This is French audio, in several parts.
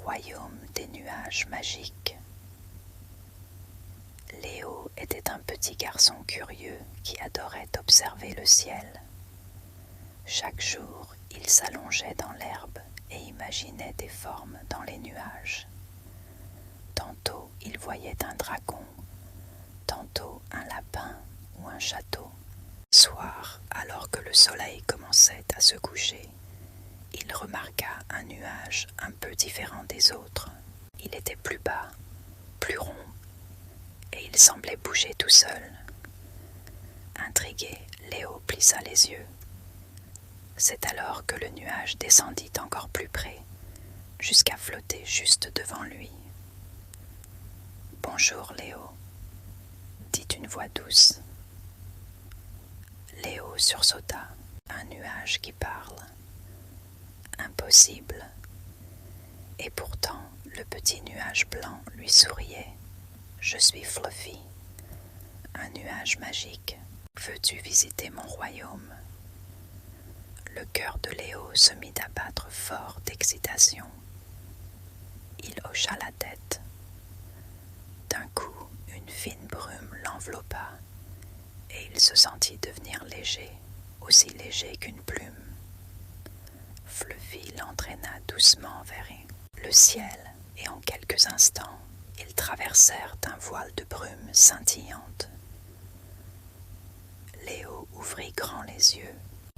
royaume des nuages magiques. Léo était un petit garçon curieux qui adorait observer le ciel. Chaque jour, il s'allongeait dans l'herbe et imaginait des formes dans les nuages. Tantôt, il voyait un dragon, tantôt un lapin ou un château. Soir, alors que le soleil commençait à se coucher, il remarqua un nuage un peu différent des autres. Il était plus bas, plus rond, et il semblait bouger tout seul. Intrigué, Léo plissa les yeux. C'est alors que le nuage descendit encore plus près, jusqu'à flotter juste devant lui. « Bonjour, Léo », dit une voix douce. Léo sursauta. Un nuage qui parle. Impossible. Et pourtant, le petit nuage blanc lui souriait. « Je suis Fluffy, un nuage magique. Veux-tu visiter mon royaume ?» Le cœur de Léo se mit à battre fort d'excitation. Il hocha la tête. D'un coup, une fine brume l'enveloppa et il se sentit devenir léger, aussi léger qu'une plume. Fluffy l'entraîna doucement vers le ciel et en quelques instants, ils traversèrent un voile de brume scintillante. Léo ouvrit grand les yeux.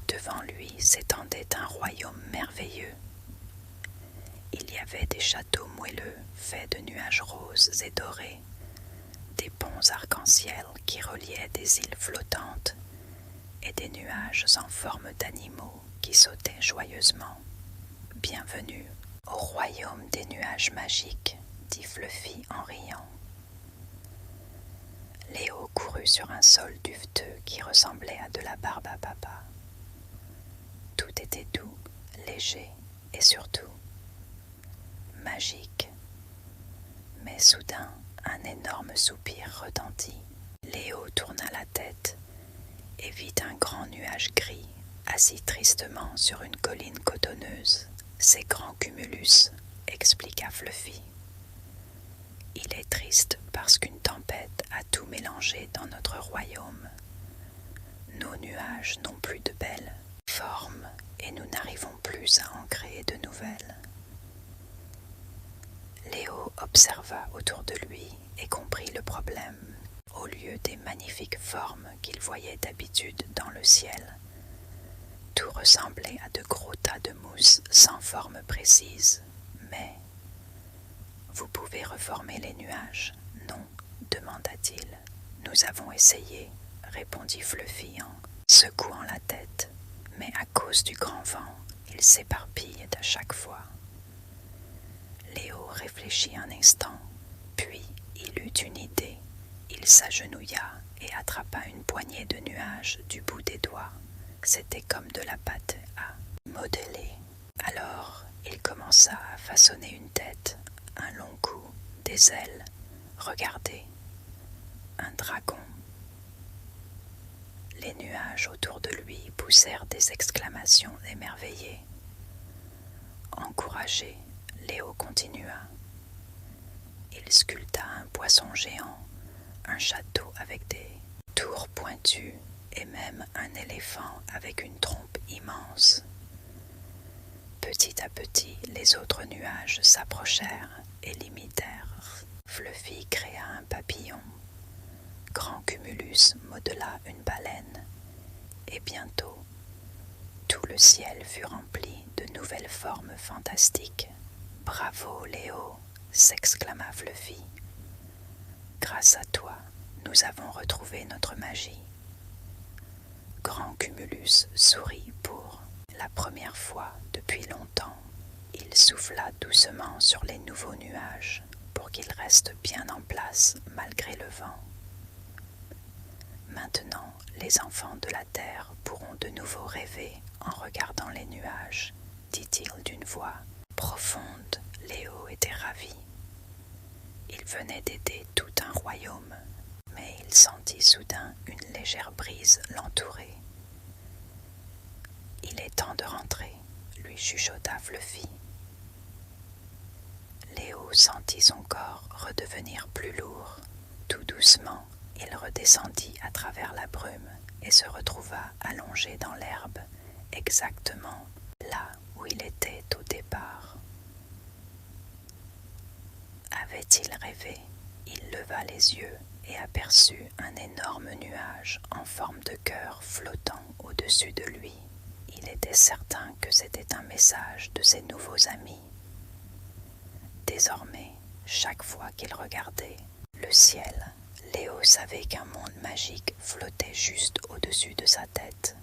Devant lui s'étendait un royaume merveilleux. Il y avait des châteaux moelleux faits de nuages roses et dorés, des ponts arc-en-ciel qui reliaient des îles flottantes et des nuages en forme d'animaux qui sautaient joyeusement. « Bienvenue au royaume des nuages magiques », dit Fluffy en riant. Léo courut sur un sol duveteux qui ressemblait à de la barbe à papa. Tout était doux, léger et surtout magique. Mais soudain, un énorme soupir retentit. Léo tourna la tête et vit un grand nuage gris assis tristement sur une colline cotonneuse. « C'est grand cumulus », expliqua Fluffy. « Il est triste parce qu'une tempête a tout mélangé dans notre royaume. Nos nuages n'ont plus de belles formes et nous n'arrivons plus à en créer de nouvelles. » Léo observa autour de lui et comprit le problème. Au lieu des magnifiques formes qu'il voyait d'habitude dans le ciel, tout ressemblait à de gros tas de mousse sans forme précise. Mais « Vous pouvez reformer les nuages, non ?» demanda-t-il. « Nous avons essayé », répondit Fluffy en secouant la tête, mais à cause du grand vent, ils s'éparpillent à chaque fois. Léo réfléchit un instant, puis il eut une idée. Il s'agenouilla et attrapa une poignée de nuages du bout des doigts. C'était comme de la pâte à modeler. Alors, il commença à façonner une tête, un long cou, des ailes. Regardez, un dragon. Les nuages autour de lui poussèrent des exclamations émerveillées. Encouragé, Léo continua. Il sculpta un poisson géant, un château avec des tours pointues et même un éléphant avec une trompe immense. Petit à petit, les autres nuages s'approchèrent et l'imitèrent. Fluffy créa un papillon. Grand Cumulus modela une baleine. Et bientôt, tout le ciel fut rempli de nouvelles formes fantastiques. « Bravo, Léo !» s'exclama Fluffy. « Grâce à toi, nous avons retrouvé notre magie. » Grand Cumulus sourit pour la première fois depuis longtemps. Il souffla doucement sur les nouveaux nuages pour qu'ils restent bien en place malgré le vent. Maintenant, les enfants de la terre pourront de nouveau rêver en regardant les nuages, dit-il d'une voix profonde. Léo était ravi. Il venait d'aider tout un royaume, mais il sentit soudain une légère brise l'entourer. « Il est temps de rentrer », lui chuchota Fluffy. Léo sentit son corps redevenir plus lourd. Tout doucement, il redescendit à travers la brume et se retrouva allongé dans l'herbe, exactement là où il était au départ. Avait-il rêvé? Il leva les yeux et aperçut un énorme nuage en forme de cœur flottant au-dessus de lui. Il était certain que c'était un message de ses nouveaux amis. Désormais, chaque fois qu'il regardait le ciel, Léo savait qu'un monde magique flottait juste au-dessus de sa tête.